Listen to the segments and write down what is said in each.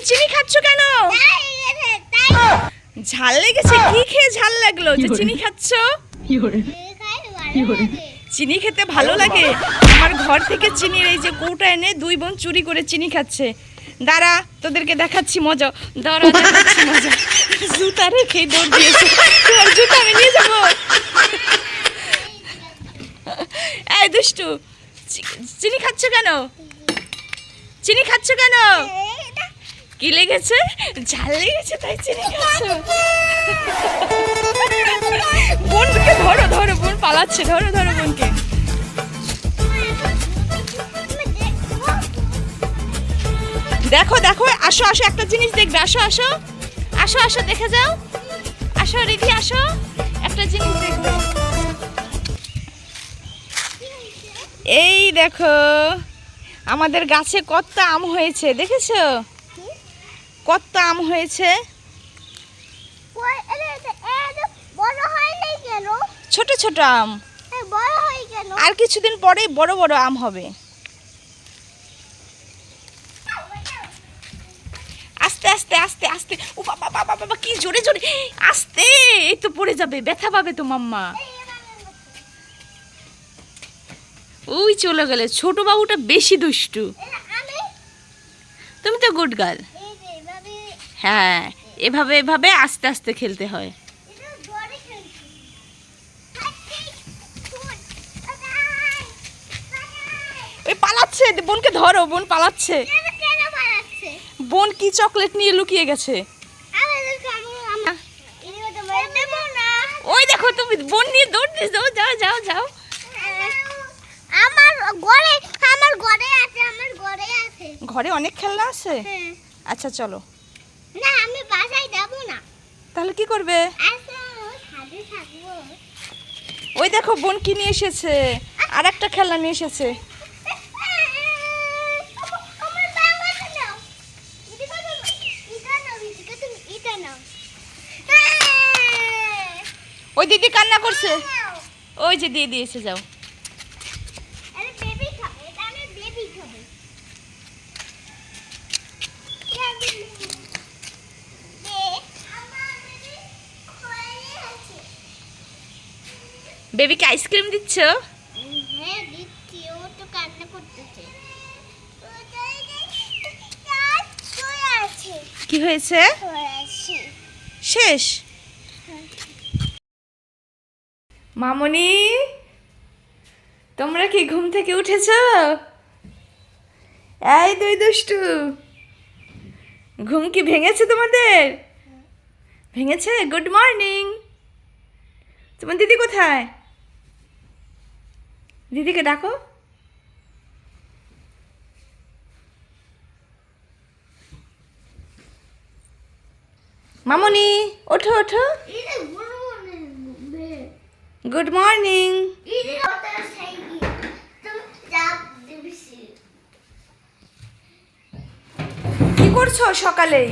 চিনি খাচ্ছ কেন? ঝাল লেগেছে? কি খেয়ে ঝাল লাগলো যে চিনি খাচ্ছ? চিনি খেতে ভালো লাগে? আমার ঘর থেকে চিনির এই যে কৌটা এনে দুই বোন চুরি করে চিনি খাচ্ছে। দাঁড়া, তোদেরকে দেখাচ্ছি মজা। দাঁড়া, দেখাচ্ছি মজা। জুতা রেখে দৌড় দিয়েছে। তোমার জুতা আমি নিয়ে যাবো। এই দুষ্টু, চিনি খাচ্ছ কেন? চিনি খাচ্ছ কেন? কি লেগেছে? ঝাল লেগেছে তাই চিনি খাচ্ছ? বোনকে ধরো ধরো, বোন পালাচ্ছে, ধরো ধরো বোনকে। দেখো দেখো, আসো আসো, একটা জিনিস দেখবে, আসো আসো আসো আসো, দেখে যাও, আসো রিধি আসো, একটা জিনিস দেখবে। এই দেখো আমাদের গাছে কত আম হয়েছে, দেখেছো? কত আম হয়েছে। ছোট ছোট আম, আর কিছুদিন পরেই বড় বড় আম হবে। আস্তে আস্তে আস্তে আস্তে, ও বাবা বাবা বাবা, কি জোরে জোরে, আস্তে, এই তো পড়ে যাবে, ব্যথা পাবে তো মাম্মা। ওই চলে গেলে, ছোট বাবুটা বেশি দুষ্টু। তুমি তো গুড গার্ল। হ্যাঁ, এভাবে এভাবে আস্তে আস্তে খেলতে হয়। ওই পালাচ্ছে, বোনকে ধরো, বোন পালাচ্ছে। বোন কি চকলেট নিয়ে লুকিয়ে গেছে। ওই দেখো, তুমি বোন নিয়ে দৌড় দিয়ে যাও, যাও যাও যাও। ঘরে অনেক খেলনা আছে। আচ্ছা চলো। না, আমি বাসায় যাব না। তাহলে কি করবে? ওই দেখো বোন কি নিয়ে এসেছে, আর একটা খেলনা নিয়ে এসেছে। ওই দিদি কান্না করছে, ওই যে দিয়ে দিয়েছে, যাও। বেবিকে আইসক্রিম দিচ্ছ? হ্যাঁ দিচ্ছি, ও তো কান্না করতেছে। কি হয়েছে? শেষ? মামনি, তোমরা কি ঘুম থেকে উঠেছ? এই দুই দুষ্টু, ঘুম কি ভেঙেছে তোমাদের? ভেঙেছে? Good morning. তোমার দিদি কোথায়? দিদিকে ডাকো। মামনি, ওঠো ওঠো। Good morning. কি করছো সকালেই?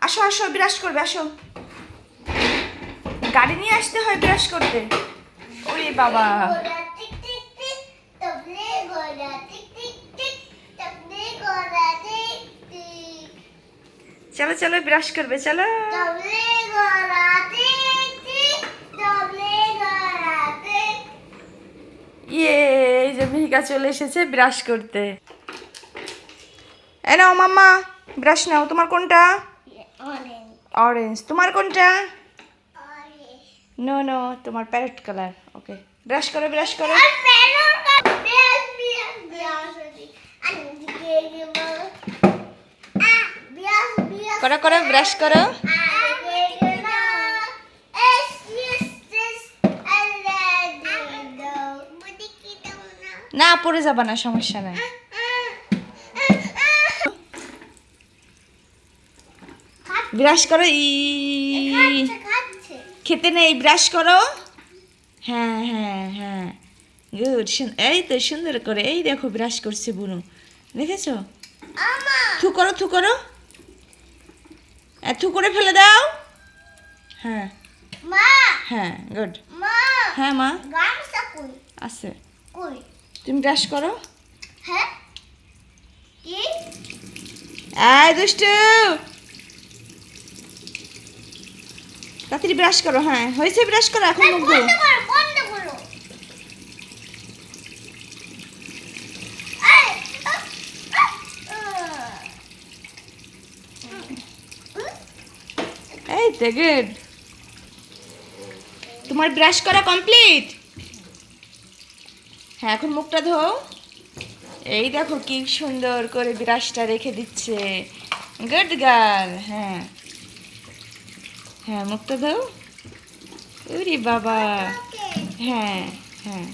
আসো আসো, ব্রাশ করবে, আসো। গাড়ি নিয়ে আসতে হয় ব্রাশ করতে। ওরে বাবা, চলো চলো, ব্রাশ করবে, চলো। ইয়ে, এই যে মিহিকা চলে এসেছে ব্রাশ করতে। এ নাও মাম্মা, ব্রাশ নাও। তোমার কোনটা? অরেঞ্জ। তোমার কোনটা? নো নো, তোমার প্যারেট কালার। ওকে, ব্রাশ করো ব্রাশ করো। করো করো, ব্রাশ করো। না, পড়ে যাবা না, সমস্যা নাই। ব্রাশ করো। খেতে নেই, ব্রাশ করো। হ্যাঁ হ্যাঁ হ্যাঁ, গুড। এই তো সুন্দর করে, এই দেখো ব্রাশ করছে বুনু, দেখেছো? থু করো থু করো, থু করে ফেলে দাও। হ্যাঁ হ্যাঁ, গুড। হ্যাঁ মা, আছে। তুমি ব্রাশ করো। আয় দুষ্টু, তাড়াতাড়ি ব্রাশ করো। হ্যাঁ হয়েছে, ব্রাশ করো, এখন মুখ ধো। বন্ধ করো, বন্ধ করো। এই, এই তো গুড। তোমার ব্রাশ করা কমপ্লিট? হ্যাঁ এখন মুখটা ধো। এই দেখো কি সুন্দর করে ব্রাশটা রেখে দিচ্ছে, গুড গার্ল। হ্যাঁ হ্যাঁ মুখটা ধো। ওরে বাবা। ওকে, হ্যাঁ হ্যাঁ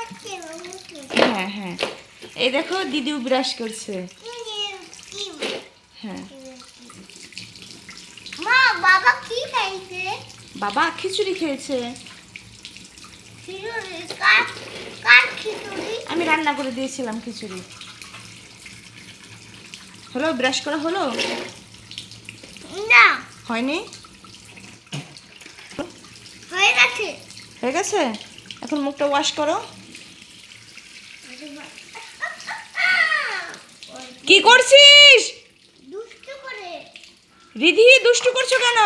ওকে, ওকে। হ্যাঁ হ্যাঁ, এই দেখো দিদিও ব্রাশ করছে। হ্যাঁ মা, বাবা কি খাইছে? বাবা খিচুড়ি খেয়েছে। খিচুড়ি? কার কার খিচুড়ি? আমি রান্না করে দিয়েছিলাম খিচুড়ি। হলো, ব্রাশ করা হলো? না, হয়নি? হয়ে গেছে। হয়ে গেছে, এখন মুখটা ওয়াশ করো। কি করছিস দুষ্টু করে। রিধি? দুষ্টু করছো কেন?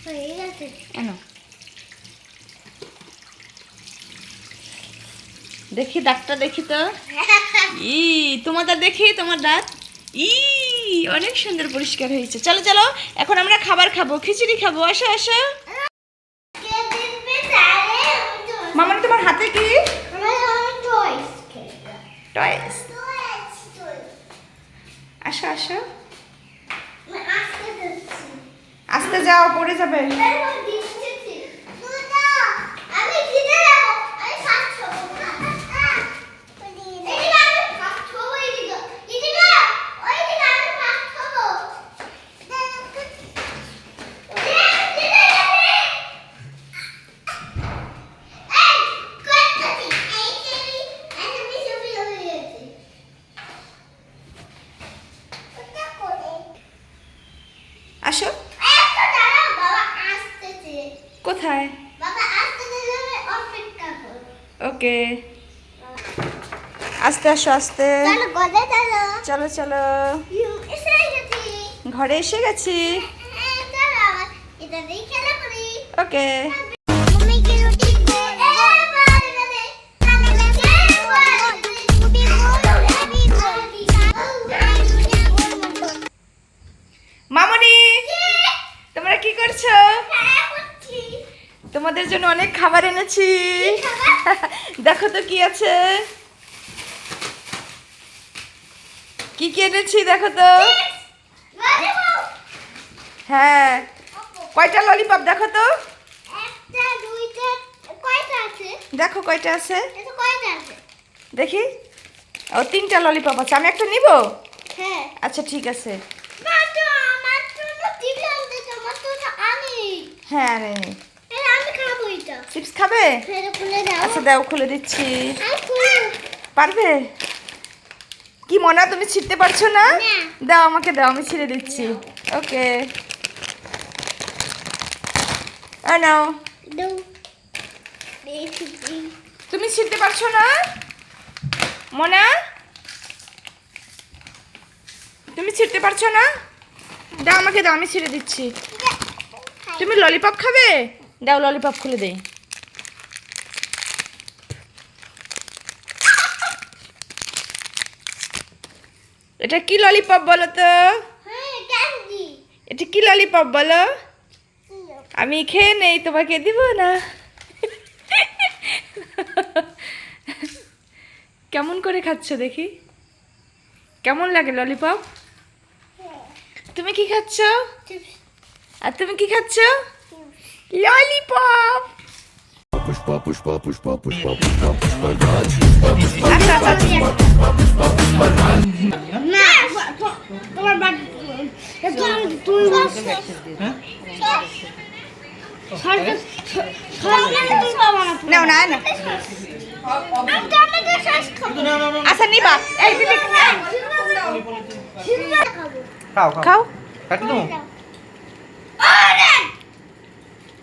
হয়ে গেছে। কেন দেখি দাঁতটা, দেখি তো। ই তোমাদের দেখি, তোমার দাঁত ই অনেক সুন্দর পরিষ্কার হয়েছে। চলো চলো, এখন আমরা খাবার খাবো, খিচুড়ি খাবো। আসো আসো। কে দিবে তারে? মামা তোমার হাতে কি? আমার টয়স খেলবে। টয়েস। টয়স, টয়স। আসো আসো, আজকে দিচ্ছি। আস্তে যাও, পড়ে যাবে। তারপর দিচ্ছি। দুটা। আমি জিতে যাবো। আমি ফার্স্ট হবো। এদিকে আমি ফার্স্ট হবো, এদিকে। এদিকে। ওইদিকে আমি ফার্স্ট হবো। এই, করতেছি। এই চেরি, আমি ছবি হয়ে গেছে। ওটা করে। আসো। একটা দাঁড়াও, বাবা আসতেছে। কোথায়? বাবা আসতেছে, তুমি অপেক্ষা করো। ওকে, আস্তে আসো, আস্তে। চলো গদে চলো। চলো চলো, এসে গেছি। ঘরে এসে গেছি। হ্যাঁ, চলো আবার এটা দিয়ে খেলা করি। ওকে। তুমি কি রুটি খাবে? মামনি তোমরা কি করছো? তোমাদের জন্য অনেক খাবার এনেছি। দেখো তো কি আছে, কি কি এনেছি দেখো তো। হ্যাঁ, কয়টা ললিপপ দেখো তো। একটা, দুইটা, কয়টা আছে? দেখো কয়টা আছে, এটা কয়টা আছে? দেখি। ও 3টা ললিপপ আছে, আমি একটা নিব? হ্যাঁ। আচ্ছা ঠিক আছে। না তো, আমার জন্য টিভি আনতে, তোমার জন্য আনি। হ্যাঁ আরে নে। আমি খাবো এটা। চিপস খাবে? ফের খুলে দাও। আচ্ছা দাও, খুলে দিচ্ছি। আমি খুলে। পারবে? কি মনা, তুমি ছিঁড়তে পারছো না? না। দাও আমাকে দাও, আমি ছিঁড়ে দিচ্ছি। ওকে, নাও। দাও। দেখি। তুমি ছিঁড়তে পারছো না মনা? তুমি ছিঁড়তে পারছো না? দাও আমাকে দাও, আমি ছিঁড়ে দিচ্ছি। তুমি ললিপপ খাবে? দাও ললিপপ খুলে দেই। এটা কি ললিপপ বলো তো? হ্যাঁ, ক্যান্ডি। এটা কি ললিপপ বলো? আমি খেয়ে নেই, তোমাকে দিব না। কেমন করে খাচ্ছ দেখি, কেমন লাগে ললিপপ? তুমি কি খাচ্ছ? আর তুমি কি খাচ্ছ? Lollipop. Pushpa, pushpa, pushpa, pushpa, pushpa, pushpa, Raj. আচ্ছা আচ্ছা আচ্ছা। না, তোমার বাড়ি তুমি নাও না না, আচ্ছা নিবা। এই দিদি খাও খাও। খাও কাটি দাও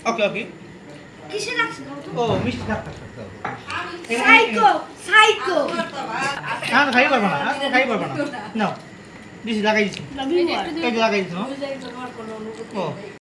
ওকে ওকে কিসে লাগছে? ও মিষ্টি থাক থাক থাক সাইকো, সাইকো। না না খাইয়ে পারবো না খাইয়ে পারবো না নাও দিছি লাগাই দিছি এই যে লাগাই দিছি ও